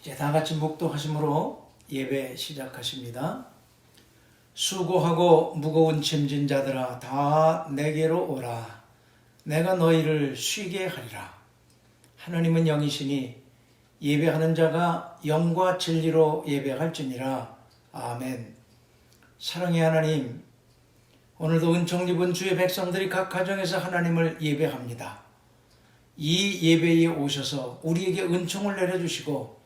이제 다 같이 묵독하심으로 예배 시작하십니다. 수고하고 무거운 짐진 자들아 다 내게로 오라. 내가 너희를 쉬게 하리라. 하나님은 영이시니 예배하는 자가 영과 진리로 예배할지니라. 아멘. 사랑의 하나님, 오늘도 은총 입은 주의 백성들이 각 가정에서 하나님을 예배합니다. 이 예배에 오셔서 우리에게 은총을 내려주시고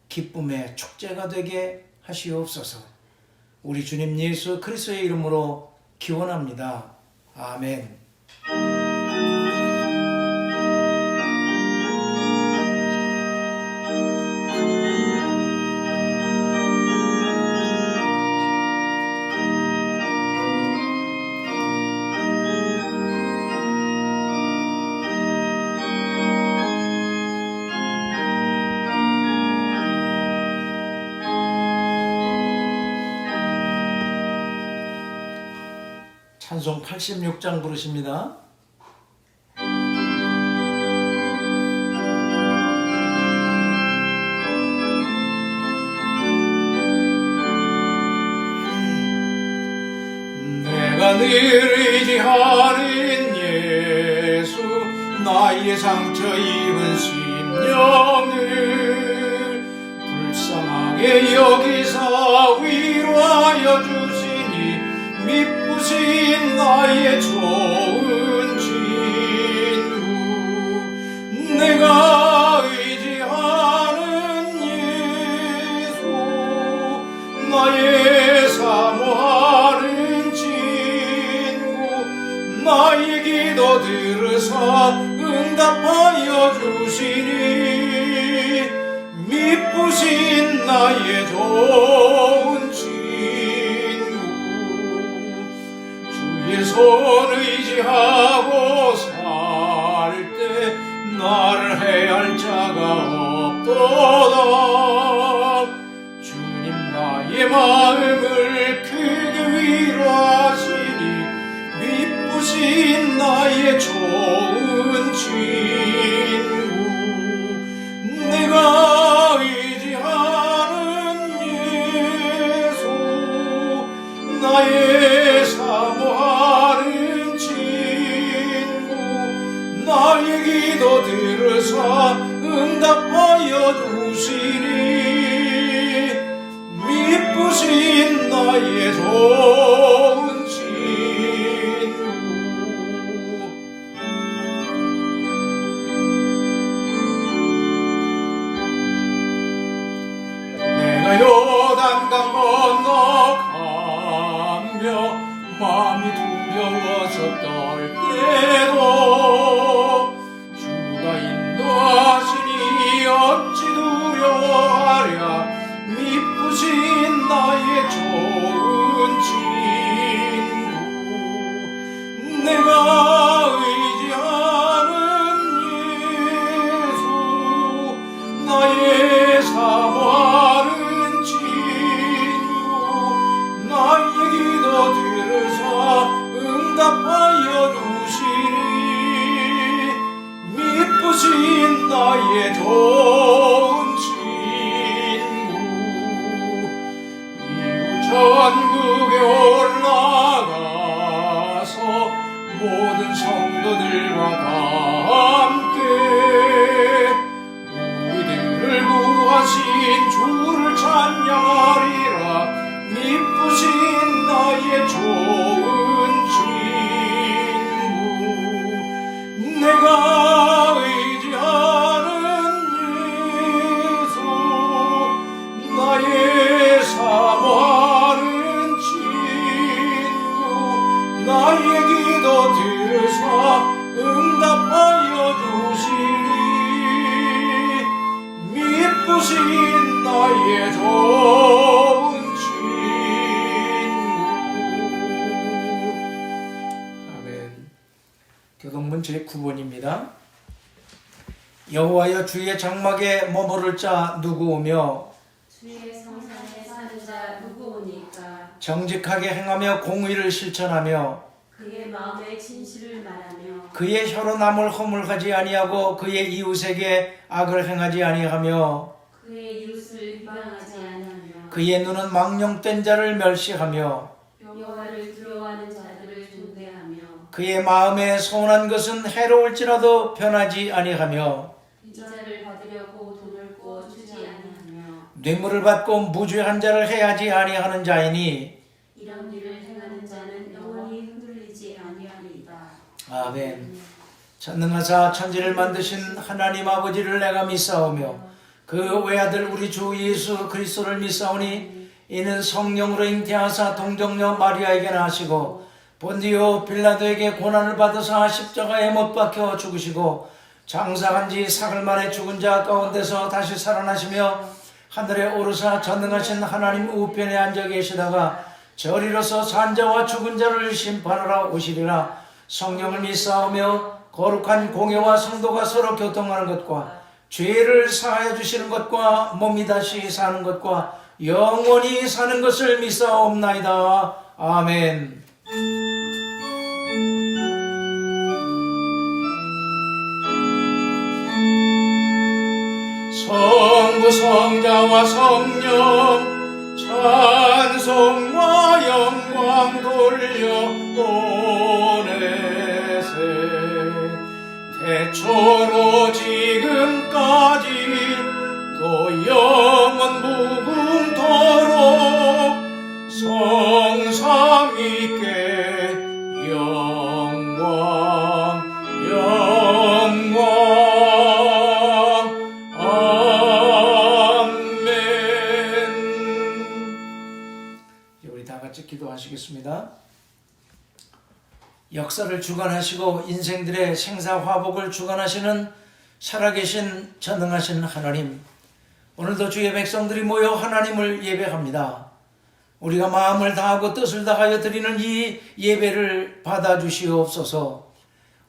기쁨의 축제가 되게 하시옵소서. 우리 주님 예수 그리스도의 이름으로 기원합니다. 아멘. 찬송 86장 부르십니다. 내가 늘 의지하는 예수, 나의 상처 입은 심령을 불쌍하게 여기사 위로하여 주시니 미쁘신 나의 좋은 친구. 내가 의지하는 예수, 나의 사모하는 친구. 나의 기도 들으사 응답하여 주시니 미쁘신 나의 좋은 친구. 주의 손 의지하고 살 때 나를 해할 자가 없도다. 주님 나의 마음을 크게 위로하시니 미쁘신 나의 좋은 친구. 내가 의지하는 예수, 나의 사모하는 친구. 나의 기도 들으사 응답하여 주시니 미쁘신 나의 좋은 친구. 내가 요단강 건너가며 마음이 두려워서 떨 때도 주가 인도하시니 어찌 두려워하랴. 미쁘신 나의 좋은 친구. 내가 의지하는 예수, 나의 사모하는 친구. 나의 기도 들으사 응답하여 주시니 미쁘신 나의 좋은 친구. 이후 전국에 올라가서 모든 성도들과 다 함께 우리들을 구하신 주를 찬양하리라. 미쁘신 나의 좋은 친구. 내가 의지하는 예수, 나의 사모하는 친구. 나의 기도 들으사 응답하여 주시니 미쁘신 나의 좋은 교동문 제9번입니다. 여호와여 주의 장막에 머무를 자 누구 오며 주의 성산에 사는 자 누구 오니까. 정직하게 행하며 공의를 실천하며 그의 마음의 진실을 말하며 그의 혀로 남을 허물하지 아니하고 그의 이웃에게 악을 행하지 아니하며 그의 이웃을 그의 눈은 망령된 자를 멸시하며 여호와를 두려워하는 자들을 존대하며 그의 마음에 서운한 것은 해로울지라도 변하지 아니하며 이자를 받으려고 돈을 꾸어 주지 아니하며 뇌물을 받고 무죄한 자를 해하지 아니하는 자이니 이런 일을 행하는 자는 영원히 흔들리지 아니하리이다. 아멘. 전능하사 천지를 만드신 하나님 아버지를 내가 믿사오며 그 외아들 우리 주 예수 그리스도를 믿사오니 이는 성령으로 잉태하사 동정녀 마리아에게 나시고 본디오 빌라도에게 고난을 받으사 십자가에 못 박혀 죽으시고 장사한 지 사흘 만에 죽은 자 가운데서 다시 살아나시며 하늘에 오르사 전능하신 하나님 우편에 앉아 계시다가 저리로서 산자와 죽은 자를 심판하러 오시리라. 성령을 믿사오며 거룩한 공회와 성도가 서로 교통하는 것과 죄를 사하여 주시는 것과 몸이 다시 사는 것과 영원히 사는 것을 믿사옵나이다. 아멘. 성부 성자와 성령 찬송과 영광 돌려 보내세 태초로 지금까지 또 영원 무궁토록 성삼위께 영광 영광 아멘. 우리 다 같이 기도하시겠습니다. 역사를 주관하시고 인생들의 생사화복을 주관하시는 살아계신 전능하신 하나님, 오늘도 주의 백성들이 모여 하나님을 예배합니다. 우리가 마음을 다하고 뜻을 다하여 드리는 이 예배를 받아주시옵소서.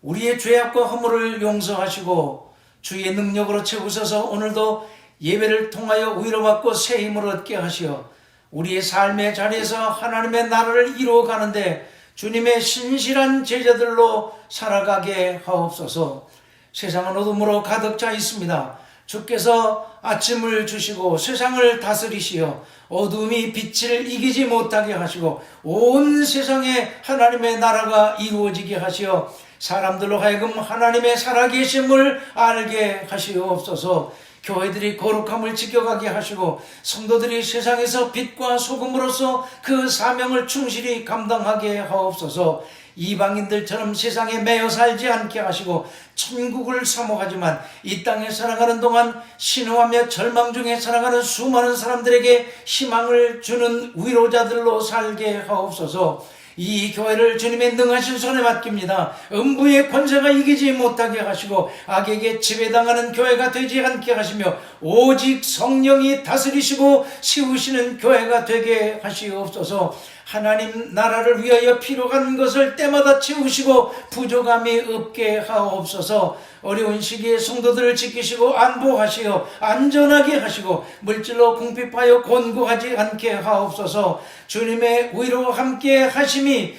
우리의 죄악과 허물을 용서하시고 주의 능력으로 채우셔서 오늘도 예배를 통하여 위로받고 새 힘을 얻게 하시어 우리의 삶의 자리에서 하나님의 나라를 이루어가는데 주님의 신실한 제자들로 살아가게 하옵소서. 세상은 어둠으로 가득 차 있습니다. 주께서 아침을 주시고 세상을 다스리시어 어둠이 빛을 이기지 못하게 하시고 온 세상에 하나님의 나라가 이루어지게 하시어 사람들로 하여금 하나님의 살아계심을 알게 하시옵소서. 교회들이 거룩함을 지켜가게 하시고 성도들이 세상에서 빛과 소금으로서 그 사명을 충실히 감당하게 하옵소서. 이방인들처럼 세상에 매여 살지 않게 하시고 천국을 사모하지만 이 땅에 살아가는 동안 신음하며 절망 중에 살아가는 수많은 사람들에게 희망을 주는 위로자들로 살게 하옵소서. 이 교회를 주님의 능하신 손에 맡깁니다. 음부의 권세가 이기지 못하게 하시고 악에게 지배당하는 교회가 되지 않게 하시며 오직 성령이 다스리시고 세우시는 교회가 되게 하시옵소서. 하나님 나라를 위하여 필요한 것을 때마다 채우시고 부족함이 없게 하옵소서. 어려운 시기에 성도들을 지키시고 안보하시어 안전하게 하시고 물질로 궁핍하여 곤고하지 않게 하옵소서. 주님의 위로와 함께 하심이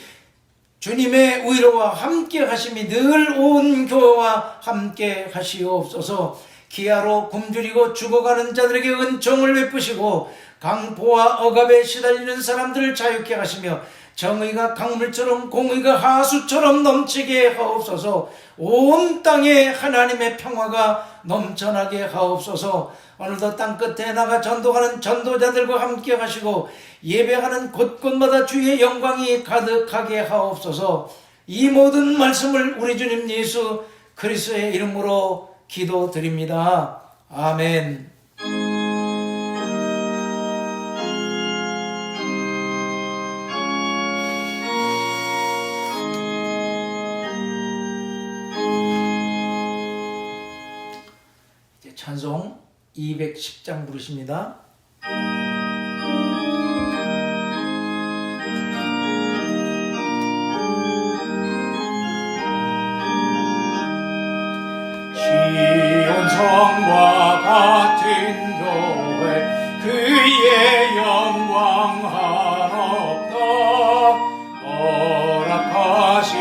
늘 온 교회와 함께 하시옵소서. 기아로 굶주리고 죽어가는 자들에게 은총을 베푸시고 강포와 억압에 시달리는 사람들을 자유케 하시며 정의가 강물처럼 공의가 하수처럼 넘치게 하옵소서. 온 땅에 하나님의 평화가 넘쳐나게 하옵소서. 오늘도 땅끝에 나가 전도하는 전도자들과 함께 하시고 예배하는 곳곳마다 주의 영광이 가득하게 하옵소서. 이 모든 말씀을 우리 주님 예수 그리스도의 이름으로 기도드립니다. 아멘. 이제 찬송 210장 부르십니다. 시온성과 같은 교회 그의 영광 한없다. 허락하신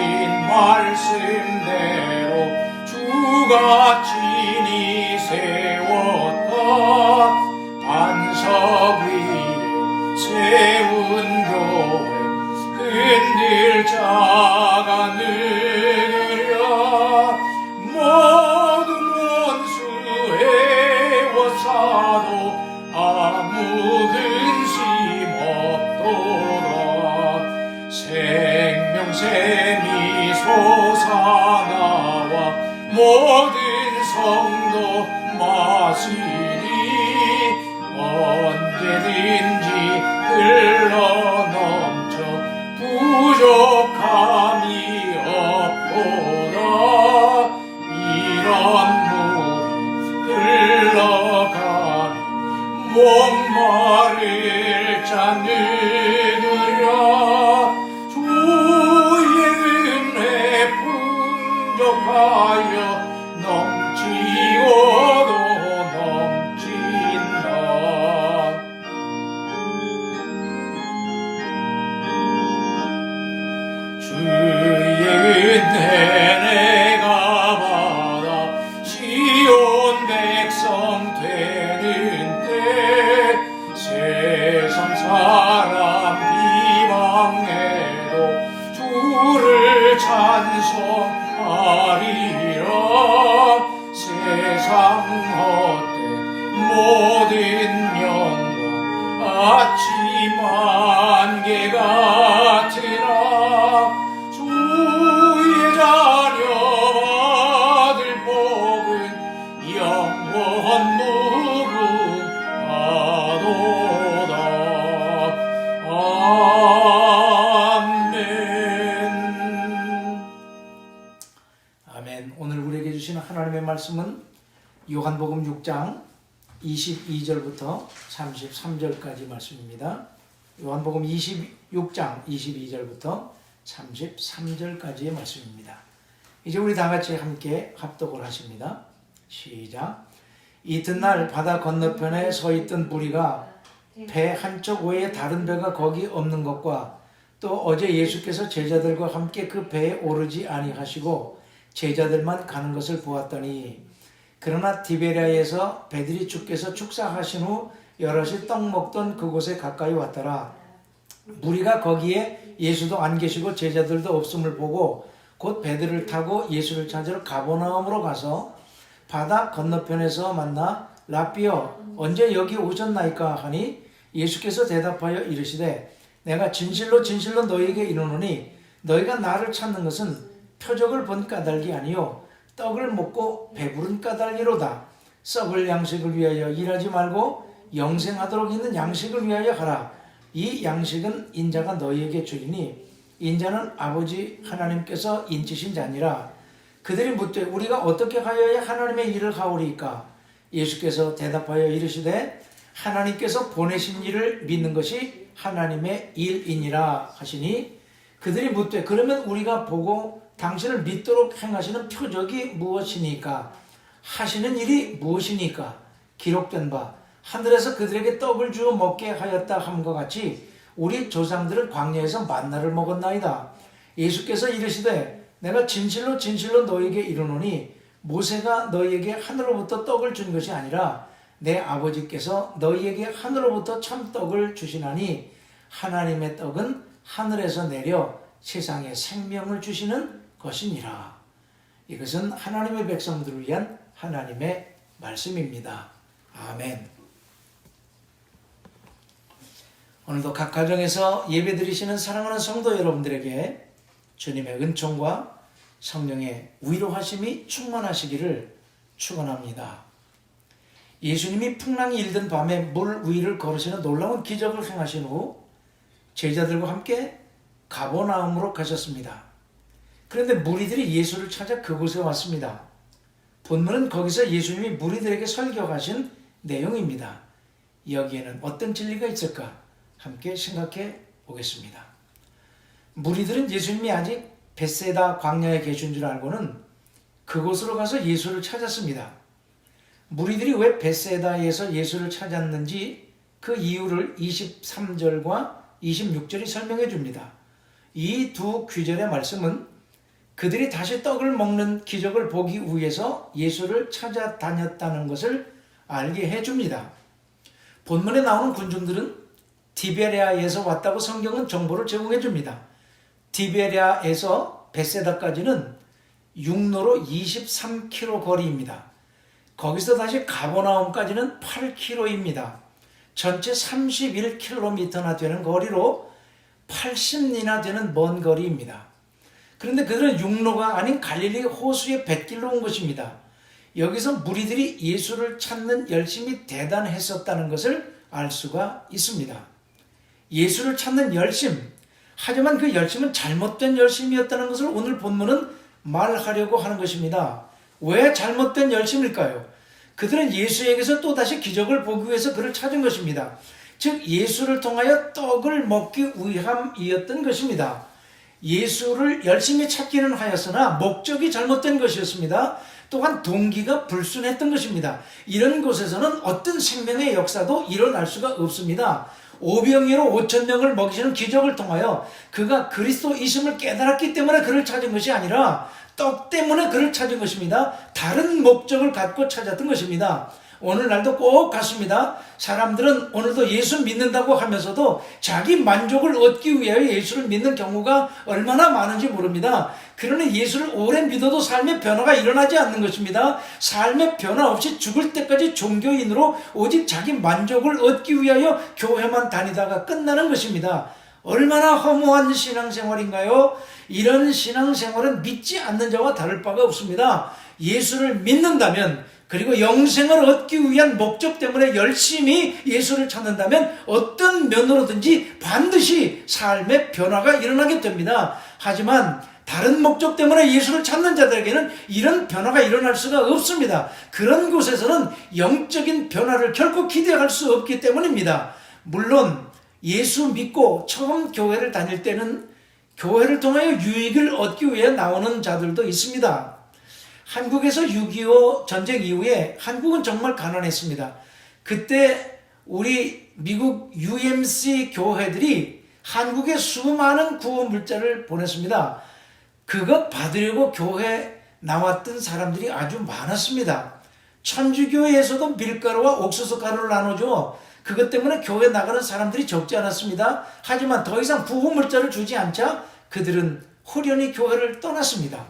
말씀대로 주가 친히 세웠다. 반석 아무 근심 없도다. 생명샘이 솟아나와 모든 성도 마시니 언제든지 흘러넘쳐 부족함이 없도다. 이런 물이 흘러가니 목마를 잠드느라 주의 은혜 풍족하여 넘치고도 넘친다. 주의 은혜 내가 받아 시온 백성 되는 때 세상 사람 비방해도 주를 찬송하리라. 세상 헛된 모든 영광 아침 안개 같으나 주의 자녀 받을 복은 영원 무궁하도다. 아멘. 아멘. 오늘 우리에게 주시는 하나님의 말씀은 요한복음 6장 22절부터 33절까지 말씀입니다. 요한복음 26장 22절부터 33절까지의 말씀입니다. 이제 우리 다 같이 함께 합독을 하십니다. 시작. 이튿날 바다 건너편에 서 있던 무리가 배 한쪽 외에 다른 배가 거기 없는 것과 또 어제 예수께서 제자들과 함께 그 배에 오르지 아니하시고 제자들만 가는 것을 보았더니 그러나 디베랴에서 배들이 주께서 축사하신 후 여럿이 떡 먹던 그곳에 가까이 왔더라. 무리가 거기에 예수도 안 계시고 제자들도 없음을 보고 곧 배들을 타고 예수를 찾으러 가버나움으로 가서 바다 건너편에서 만나 라삐여 언제 여기 오셨나이까 하니 예수께서 대답하여 이르시되 내가 진실로 진실로 너희에게 이르노니 너희가 나를 찾는 것은 표적을 본 까닭이 아니요 떡을 먹고 배부른 까닭이로다. 썩을 양식을 위하여 일하지 말고 영생하도록 있는 양식을 위하여 하라. 이 양식은 인자가 너희에게 주리니 인자는 아버지 하나님께서 인치신 자니라. 그들이 묻되 우리가 어떻게 하여야 하나님의 일을 하오리까? 예수께서 대답하여 이르시되 하나님께서 보내신 일을 믿는 것이 하나님의 일이니라 하시니 그들이 묻되 그러면 우리가 보고 당신을 믿도록 행하시는 표적이 무엇이니까? 하시는 일이 무엇이니까? 기록된 바 하늘에서 그들에게 떡을 주어 먹게 하였다 함과 같이 우리 조상들은 광야에서 만나를 먹었나이다. 예수께서 이르시되 내가 진실로 진실로 너희에게 이르노니 모세가 너희에게 하늘로부터 떡을 준 것이 아니라 내 아버지께서 너희에게 하늘로부터 참 떡을 주시나니 하나님의 떡은 하늘에서 내려 세상에 생명을 주시는 것이니라. 이것은 하나님의 백성들을 위한 하나님의 말씀입니다. 아멘. 오늘도 각 가정에서 예배드리시는 사랑하는 성도 여러분들에게 주님의 은총과 성령의 위로하심이 충만하시기를 축원합니다. 예수님이 풍랑이 일던 밤에 물 위를 걸으시는 놀라운 기적을 행하신 후 제자들과 함께 가버나움으로 가셨습니다. 그런데 무리들이 예수를 찾아 그곳에 왔습니다. 본문은 거기서 예수님이 무리들에게 설교하신 내용입니다. 여기에는 어떤 진리가 있을까? 함께 생각해 보겠습니다. 무리들은 예수님이 아직 벳세다 광야에 계신 줄 알고는 그곳으로 가서 예수를 찾았습니다. 무리들이 왜 벳세다에서 예수를 찾았는지 그 이유를 23절과 26절이 설명해 줍니다. 이 두 구절의 말씀은 그들이 다시 떡을 먹는 기적을 보기 위해서 예수를 찾아다녔다는 것을 알게 해줍니다. 본문에 나오는 군중들은 디베랴에서 왔다고 성경은 정보를 제공해 줍니다. 디베랴에서 벳세다까지는 육로로 23km 거리입니다. 거기서 다시 가버나움까지는 8km입니다. 전체 31km나 되는 거리로 80리나 되는 먼 거리입니다. 그런데 그들은 육로가 아닌 갈릴리 호수의 뱃길로 온 것입니다. 여기서 무리들이 예수를 찾는 열심이 대단했었다는 것을 알 수가 있습니다. 예수를 찾는 열심, 하지만 그 열심은 잘못된 열심이었다는 것을 오늘 본문은 말하려고 하는 것입니다. 왜 잘못된 열심일까요? 그들은 예수에게서 또다시 기적을 보기 위해서 그를 찾은 것입니다. 즉 예수를 통하여 떡을 먹기 위함이었던 것입니다. 예수를 열심히 찾기는 하였으나 목적이 잘못된 것이었습니다. 또한 동기가 불순했던 것입니다. 이런 곳에서는 어떤 생명의 역사도 일어날 수가 없습니다. 오병이로 5,000명을 먹이시는 기적을 통하여 그가 그리스도이심을 깨달았기 때문에 그를 찾은 것이 아니라 떡 때문에 그를 찾은 것입니다. 다른 목적을 갖고 찾았던 것입니다. 오늘날도 꼭 같습니다. 사람들은 오늘도 예수 믿는다고 하면서도 자기 만족을 얻기 위하여 예수를 믿는 경우가 얼마나 많은지 모릅니다. 그러나 예수를 오래 믿어도 삶의 변화가 일어나지 않는 것입니다. 삶의 변화 없이 죽을 때까지 종교인으로 오직 자기 만족을 얻기 위하여 교회만 다니다가 끝나는 것입니다. 얼마나 허무한 신앙생활인가요? 이런 신앙생활은 믿지 않는 자와 다를 바가 없습니다. 예수를 믿는다면, 그리고 영생을 얻기 위한 목적 때문에 열심히 예수를 찾는다면 어떤 면으로든지 반드시 삶의 변화가 일어나게 됩니다. 하지만 다른 목적 때문에 예수를 찾는 자들에게는 이런 변화가 일어날 수가 없습니다. 그런 곳에서는 영적인 변화를 결코 기대할 수 없기 때문입니다. 물론 예수 믿고 처음 교회를 다닐 때는 교회를 통하여 유익을 얻기 위해 나오는 자들도 있습니다. 한국에서 6.25 전쟁 이후에 한국은 정말 가난했습니다. 그때 우리 미국 UMC 교회들이 한국에 수많은 구호 물자를 보냈습니다. 그것 받으려고 교회 나왔던 사람들이 아주 많았습니다. 천주교회에서도 밀가루와 옥수수 가루를 나눠줘 그것 때문에 교회 나가는 사람들이 적지 않았습니다. 하지만 더 이상 구호 물자를 주지 않자 그들은 호련히 교회를 떠났습니다.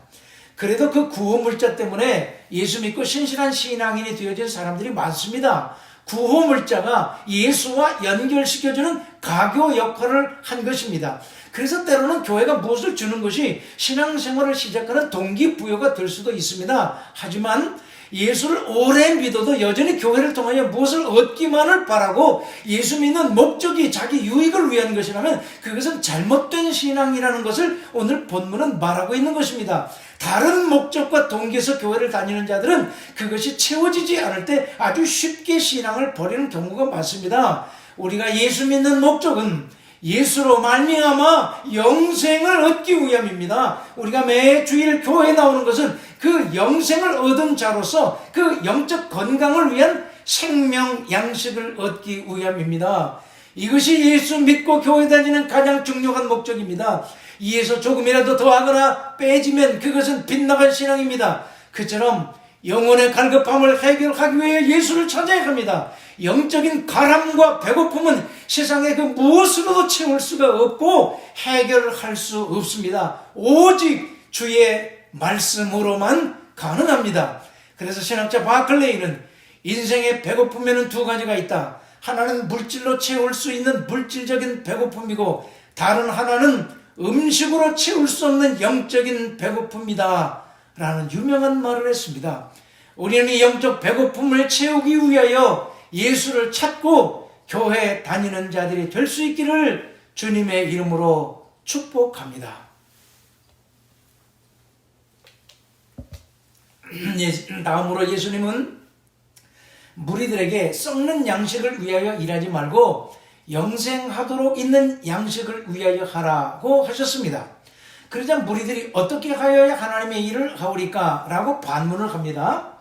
그래도 그 구호 물자 때문에 예수 믿고 신실한 신앙인이 되어진 사람들이 많습니다. 구호 물자가 예수와 연결시켜주는 가교 역할을 한 것입니다. 그래서 때로는 교회가 무엇을 주는 것이 신앙생활을 시작하는 동기부여가 될 수도 있습니다. 하지만 예수를 오래 믿어도 여전히 교회를 통하여 무엇을 얻기만을 바라고 예수 믿는 목적이 자기 유익을 위한 것이라면 그것은 잘못된 신앙이라는 것을 오늘 본문은 말하고 있는 것입니다. 다른 목적과 동기에서 교회를 다니는 자들은 그것이 채워지지 않을 때 아주 쉽게 신앙을 버리는 경우가 많습니다. 우리가 예수 믿는 목적은 예수로 말미암아 영생을 얻기 위함입니다. 우리가 매 주일 교회에 나오는 것은 그 영생을 얻은 자로서 그 영적 건강을 위한 생명 양식을 얻기 위함입니다. 이것이 예수 믿고 교회 다니는 가장 중요한 목적입니다. 이에서 조금이라도 더하거나 빼지면 그것은 빗나간 신앙입니다. 그처럼 영혼의 갈급함을 해결하기 위해 예수를 찾아야 합니다. 영적인 가람과 배고픔은 세상의 그 무엇으로도 채울 수가 없고 해결할 수 없습니다. 오직 주의 말씀으로만 가능합니다. 그래서 신학자 바클레이는 인생의 배고픔에는 두 가지가 있다. 하나는 물질로 채울 수 있는 물질적인 배고픔이고 다른 하나는 음식으로 채울 수 없는 영적인 배고픔이다 라는 유명한 말을 했습니다. 우리는 이 영적 배고픔을 채우기 위하여 예수를 찾고 교회 다니는 자들이 될 수 있기를 주님의 이름으로 축복합니다. 다음으로 예수님은 무리들에게 썩는 양식을 위하여 일하지 말고 영생하도록 있는 양식을 위하여 하라고 하셨습니다. 그러자 무리들이 어떻게 하여야 하나님의 일을 하오리까? 라고 반문을 합니다.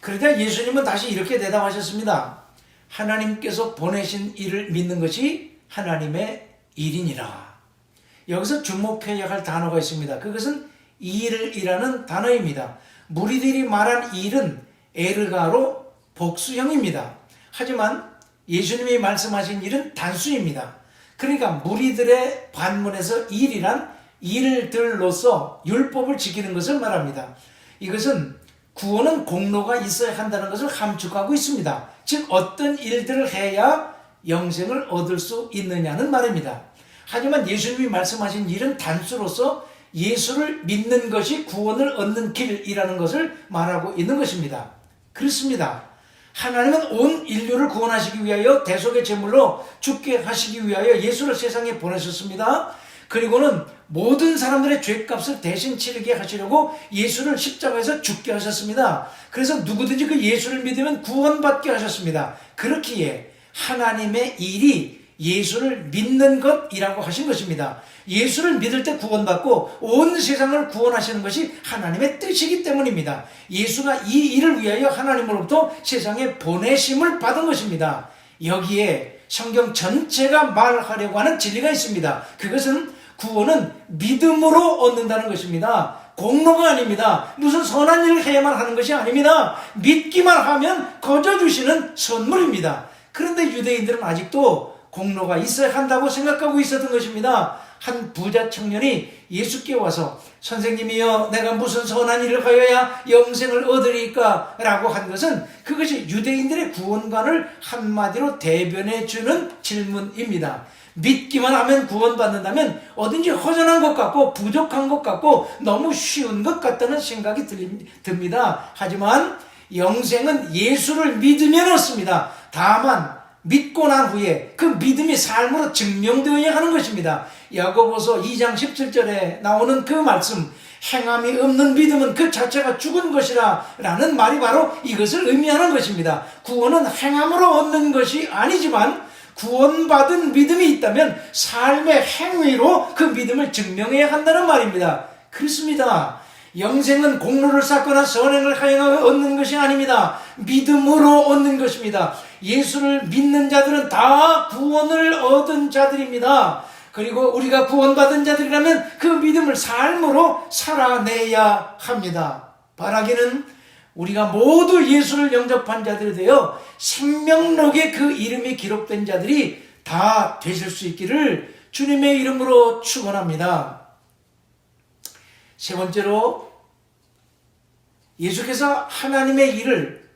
그러자 예수님은 다시 이렇게 대답하셨습니다. 하나님께서 보내신 일을 믿는 것이 하나님의 일이니라. 여기서 주목해야 할 단어가 있습니다. 그것은 일이라는 단어입니다. 무리들이 말한 일은 에르가로 복수형입니다. 하지만 예수님이 말씀하신 일은 단수입니다. 그러니까 무리들의 반문에서 일이란 일들로서 율법을 지키는 것을 말합니다. 이것은 구원은 공로가 있어야 한다는 것을 함축하고 있습니다. 즉 어떤 일들을 해야 영생을 얻을 수 있느냐는 말입니다. 하지만 예수님이 말씀하신 일은 단수로서 예수를 믿는 것이 구원을 얻는 길이라는 것을 말하고 있는 것입니다. 그렇습니다. 하나님은 온 인류를 구원하시기 위하여 대속의 제물로 죽게 하시기 위하여 예수를 세상에 보내셨습니다. 그리고는 모든 사람들의 죄값을 대신 치르게 하시려고 예수를 십자가에서 죽게 하셨습니다. 그래서 누구든지 그 예수를 믿으면 구원받게 하셨습니다. 그렇기에 하나님의 일이 예수를 믿는 것이라고 하신 것입니다. 예수를 믿을 때 구원받고 온 세상을 구원하시는 것이 하나님의 뜻이기 때문입니다. 예수가 이 일을 위하여 하나님으로부터 세상에 보내심을 받은 것입니다. 여기에 성경 전체가 말하려고 하는 진리가 있습니다. 그것은 구원은 믿음으로 얻는다는 것입니다. 공로가 아닙니다. 무슨 선한 일을 해야만 하는 것이 아닙니다. 믿기만 하면 거저 주시는 선물입니다. 그런데 유대인들은 아직도 공로가 있어야 한다고 생각하고 있었던 것입니다. 한 부자 청년이 예수께 와서 선생님이여 내가 무슨 선한 일을 하여야 영생을 얻으리까? 라고 한 것은 그것이 유대인들의 구원관을 한마디로 대변해 주는 질문입니다. 믿기만 하면 구원받는다면 어딘지 허전한 것 같고 부족한 것 같고 너무 쉬운 것 같다는 생각이 듭니다. 하지만 영생은 예수를 믿으면 얻습니다. 다만 믿고 난 후에 그 믿음이 삶으로 증명되어야 하는 것입니다. 야고보서 2장 17절에 나오는 그 말씀, 행함이 없는 믿음은 그 자체가 죽은 것이라 라는 말이 바로 이것을 의미하는 것입니다. 구원은 행함으로 얻는 것이 아니지만 구원받은 믿음이 있다면 삶의 행위로 그 믿음을 증명해야 한다는 말입니다. 그렇습니다. 영생은 공로를 쌓거나 선행을 하여 얻는 것이 아닙니다. 믿음으로 얻는 것입니다. 예수를 믿는 자들은 다 구원을 얻은 자들입니다. 그리고 우리가 구원받은 자들이라면 그 믿음을 삶으로 살아내야 합니다. 바라기는 우리가 모두 예수를 영접한 자들이 되어 생명록에 그 이름이 기록된 자들이 다 되실 수 있기를 주님의 이름으로 축원합니다. 세 번째로 예수께서 하나님의 일을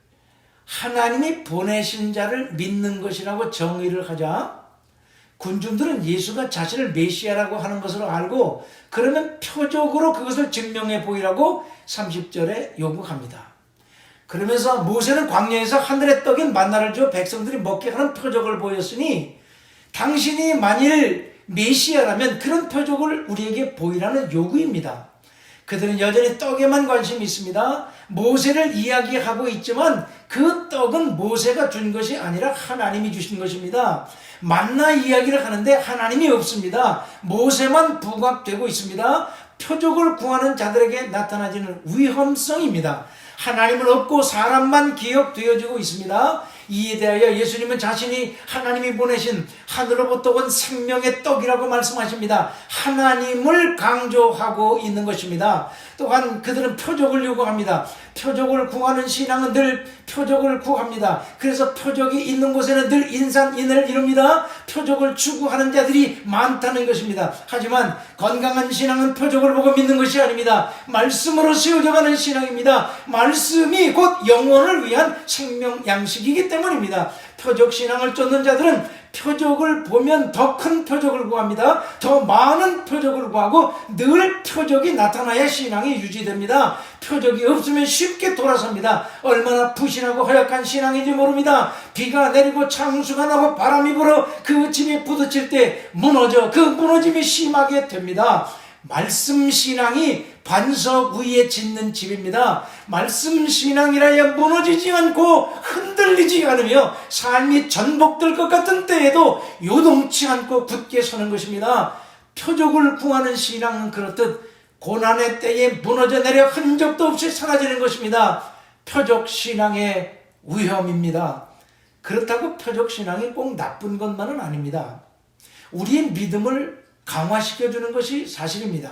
하나님이 보내신 자를 믿는 것이라고 정의를 하자 군중들은 예수가 자신을 메시아라고 하는 것으로 알고 그러면 표적으로 그것을 증명해 보이라고 30절에 요구합니다. 그러면서 모세는 광야에서 하늘의 떡인 만나를 주어 백성들이 먹게 하는 표적을 보였으니 당신이 만일 메시아라면 그런 표적을 우리에게 보이라는 요구입니다. 그들은 여전히 떡에만 관심이 있습니다. 모세를 이야기하고 있지만 그 떡은 모세가 준 것이 아니라 하나님이 주신 것입니다. 만나 이야기를 하는데 하나님이 없습니다. 모세만 부각되고 있습니다. 표적을 구하는 자들에게 나타나지는 위험성입니다. 하나님은 없고 사람만 기억되어지고 있습니다. 이에 대하여 예수님은 자신이 하나님이 보내신 하늘로부터 온 생명의 떡이라고 말씀하십니다. 하나님을 강조하고 있는 것입니다. 또한 그들은 표적을 요구합니다. 표적을 구하는 신앙은 늘 표적을 구합니다. 그래서 표적이 있는 곳에는 늘 인산인해를 이룹니다. 표적을 추구하는 자들이 많다는 것입니다. 하지만 건강한 신앙은 표적을 보고 믿는 것이 아닙니다. 말씀으로 세워져가는 신앙입니다. 말씀이 곧 영혼을 위한 생명 양식이기 때문입니다. 표적 신앙을 쫓는 자들은 표적을 보면 더 큰 표적을 구합니다. 더 많은 표적을 구하고 늘 표적이 나타나야 신앙이 유지됩니다. 표적이 없으면 쉽게 돌아섭니다. 얼마나 부실하고 허약한 신앙인지 모릅니다. 비가 내리고 창수가 나고 바람이 불어 그 집이 부딪힐 때 무너져 그 무너짐이 심하게 됩니다. 말씀 신앙이 반석 위에 짓는 집입니다. 말씀 신앙이라야 무너지지 않고 흔들리지 않으며 삶이 전복될 것 같은 때에도 요동치 않고 굳게 서는 것입니다. 표적을 구하는 신앙은 그렇듯 고난의 때에 무너져 내려 흔적도 없이 사라지는 것입니다. 표적 신앙의 위험입니다. 그렇다고 표적 신앙이 꼭 나쁜 것만은 아닙니다. 우리의 믿음을 강화시켜주는 것이 사실입니다.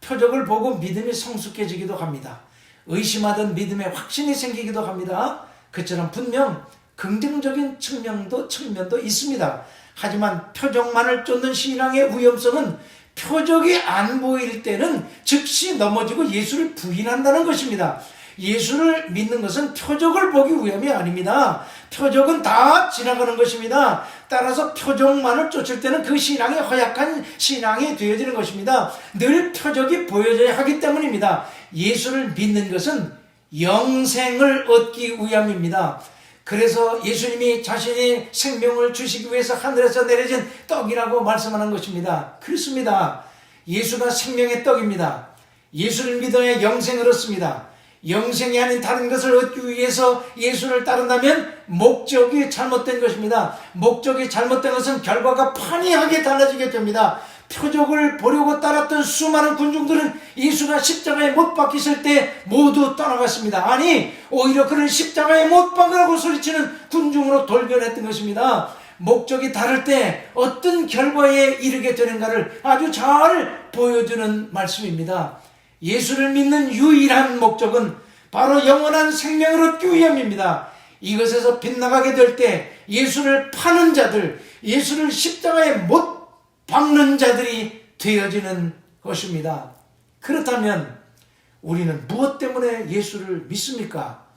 표적을 보고 믿음이 성숙해지기도 합니다. 의심하던 믿음에 확신이 생기기도 합니다. 그처럼 분명 긍정적인 측면도 있습니다. 하지만 표적만을 쫓는 신앙의 위험성은 표적이 안 보일 때는 즉시 넘어지고 예수를 부인한다는 것입니다. 예수를 믿는 것은 표적을 보기 위함이 아닙니다. 표적은 다 지나가는 것입니다. 따라서 표적만을 쫓을 때는 그 신앙이 허약한 신앙이 되어지는 것입니다. 늘 표적이 보여져야 하기 때문입니다. 예수를 믿는 것은 영생을 얻기 위함입니다. 그래서 예수님이 자신의 생명을 주시기 위해서 하늘에서 내려진 떡이라고 말씀하는 것입니다. 그렇습니다. 예수가 생명의 떡입니다. 예수를 믿어야 영생을 얻습니다. 영생이 아닌 다른 것을 얻기 위해서 예수를 따른다면 목적이 잘못된 것입니다. 목적이 잘못된 것은 결과가 판이하게 달라지게 됩니다. 표적을 보려고 따랐던 수많은 군중들은 예수가 십자가에 못 박히실 때 모두 떠나갔습니다. 아니, 오히려 그를 십자가에 못 박으라고 소리치는 군중으로 돌변했던 것입니다. 목적이 다를 때 어떤 결과에 이르게 되는가를 아주 잘 보여주는 말씀입니다. 예수를 믿는 유일한 목적은 바로 영원한 생명을 얻기 위함입니다. 이것에서 빗나가게 될 때 예수를 파는 자들, 예수를 십자가에 못 박는 자들이 되어지는 것입니다. 그렇다면 우리는 무엇 때문에 예수를 믿습니까?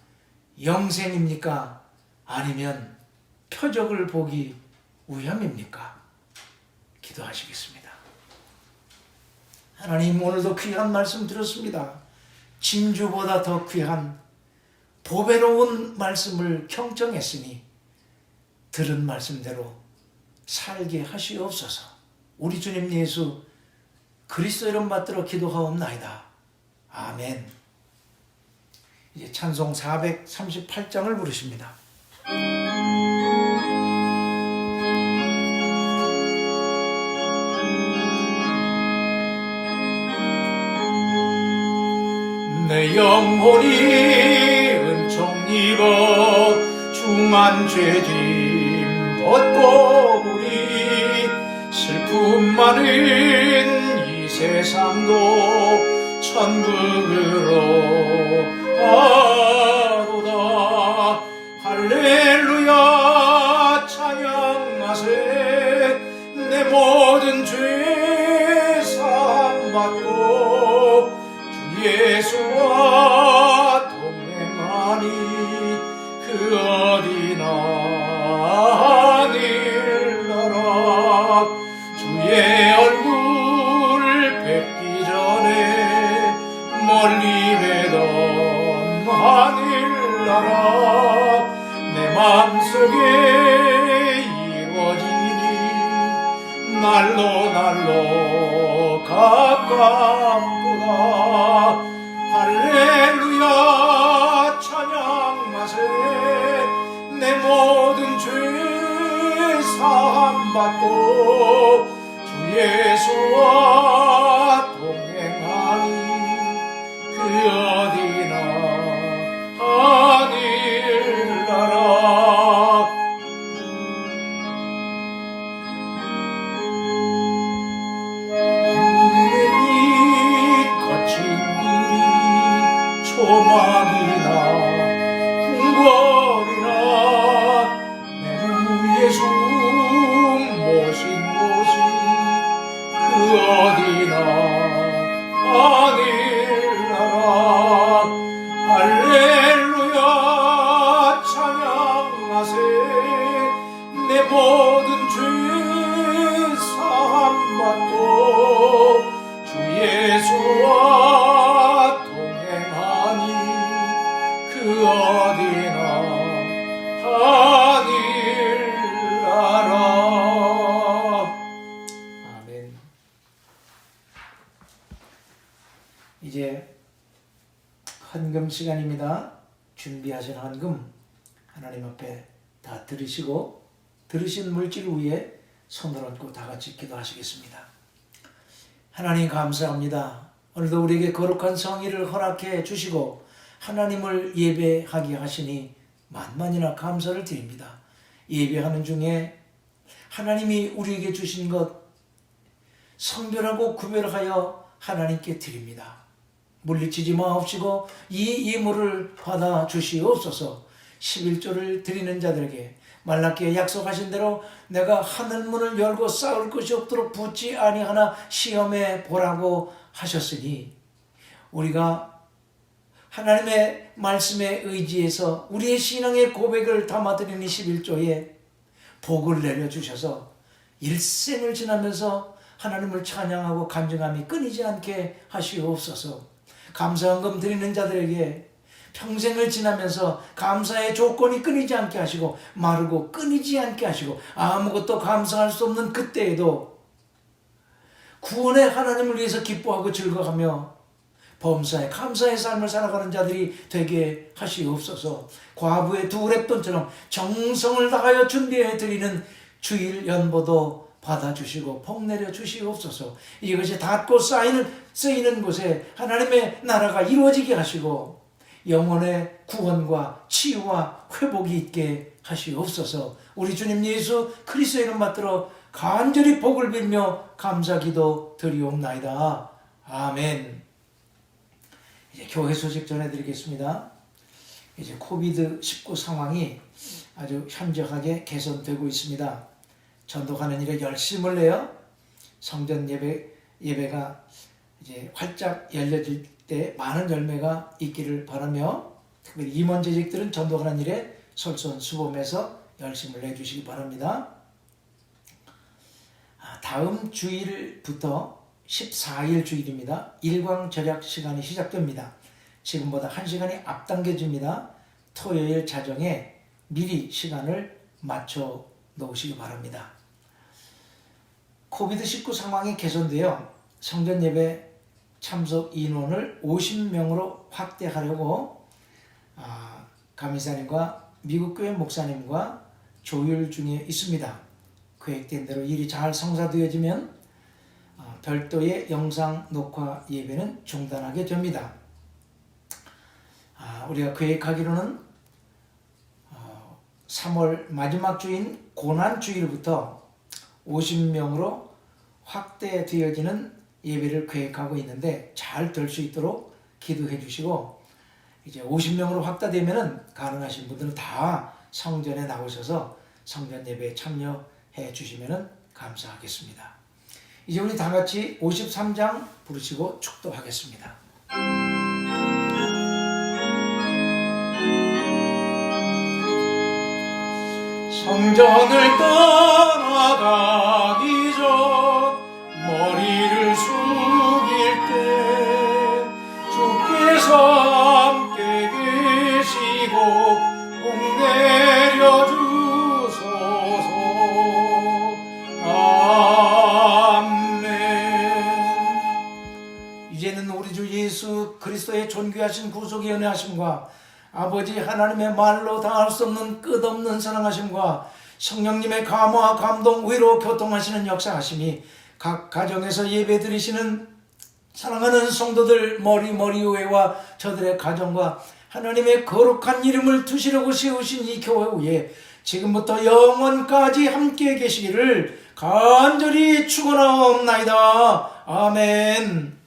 영생입니까? 아니면 표적을 보기 위함입니까? 기도하시겠습니다. 하나님, 오늘도 귀한 말씀 들었습니다. 진주보다 더 귀한 보배로운 말씀을 경청했으니 들은 말씀대로 살게 하시옵소서. 우리 주님 예수 그리스도 이름 받들어 기도하옵나이다. 아멘. 이제 찬송 438장을 부르십니다. 내 영혼이 은총 입어 중한 죄짐 벗고 보니 슬픔 많은 이 세상도 천국으로 가도다. 할렐루야 찬양하세. 내 모든 죄 사함 받고 주 예수와 동행하니 그 어디나 하늘나라. 주의 얼굴 뵙기 전에 멀리 뵈던 하늘나라 내 맘속에 이루어지니 날로 날로 가깝도다. 할렐루야 찬양하세. 내 모든 죄 사함 받고 주 예수와 동행하니 그 어디나 하늘나라. 눈이 거친 길이 초막이나 궁궐이나 내 예수 모신 곳이 그 어디나 하늘나라. 할렐루야 찬양하세. 내 모든 죄 사함 받고 주 예수와 동행하니 그 어디나 하늘나라. 아멘. 이제 헌금 시간입니다. 준비하신 헌금 하나님 앞에 다 들으시고 들으신 물질 위에 손을 얹고 다 같이 기도하시겠습니다. 하나님 감사합니다. 오늘도 우리에게 거룩한 성의를 허락해 주시고 하나님을 예배하게 하시니 만만이나 감사를 드립니다. 예배하는 중에 하나님이 우리에게 주신 것 성별하고 구별하여 하나님께 드립니다. 물리치지 마옵시고 이 예물을 받아 주시옵소서. 11조를 드리는 자들에게 말라기에 약속하신 대로 내가 하늘문을 열고 싸울 것이 없도록 붙지 아니하나 시험해 보라고 하셨으니 우리가 하나님의 말씀에 의지해서 우리의 신앙의 고백을 담아드리는 11조에 복을 내려주셔서 일생을 지나면서 하나님을 찬양하고 간증함이 끊이지 않게 하시옵소서. 감사헌금 드리는 자들에게 평생을 지나면서 감사의 조건이 끊이지 않게 하시고 마르고 끊이지 않게 하시고 아무것도 감사할 수 없는 그때에도 구원의 하나님을 위해서 기뻐하고 즐거워하며 범사에 감사의 삶을 살아가는 자들이 되게 하시옵소서. 과부의 두 랩돈처럼 정성을 다하여 준비해 드리는 주일 연보도 받아주시고 복 내려 주시옵소서. 이것이 닿고 쓰이는 곳에 하나님의 나라가 이루어지게 하시고 영혼의 구원과 치유와 회복이 있게 하시옵소서. 우리 주님 예수 그리스도의 이름 받들어 간절히 복을 빌며 감사기도 드리옵나이다. 아멘. 이제 교회 소식 전해드리겠습니다. 이제 코비드-19 상황이 아주 현저하게 개선되고 있습니다. 전도하는 일에 열심을 내어 성전 예배가 이제 활짝 열려질 때 많은 열매가 있기를 바라며 특별히 임원재직들은 전도하는 일에 솔선수범해서 열심을 내주시기 바랍니다. 다음 주일부터 14일 주일입니다. 일광절약 시간이 시작됩니다. 지금보다 1시간이 앞당겨집니다. 토요일 자정에 미리 시간을 맞춰 놓으시기 바랍니다. 코비드-19 상황이 개선되어 성전 예배 참석 인원을 50명으로 확대하려고 감리사님과 미국교회 목사님과 조율 중에 있습니다. 계획된 대로 일이 잘 성사되어지면 별도의 영상 녹화 예배는 중단하게 됩니다. 우리가 계획하기로는 3월 마지막 주인 고난주일부터 50명으로 확대되어지는 예배를 계획하고 있는데 잘 될 수 있도록 기도해 주시고 이제 50명으로 확대되면 가능하신 분들은 다 성전에 나오셔서 성전 예배에 참여해 주시면 감사하겠습니다. 이제 우리 다 같이 53장 부르시고 축도하겠습니다. 성전을 떠나가기 전 머리를 숙일 때 주께서 함께 계시고 복 내려주소서. 아멘. 이제는 우리 주 예수 그리스도의 존귀하신 구속의 은혜하심과 아버지 하나님의 말로 다할 수 없는 끝없는 사랑하심과 성령님의 감화, 감동, 위로, 교통하시는 역사하심이 각 가정에서 예배 드리시는 사랑하는 성도들 머리위와 저들의 가정과 하나님의 거룩한 이름을 두시려고 세우신 이 교회 위에 지금부터 영원까지 함께 계시기를 간절히 축원하옵나이다. 아멘.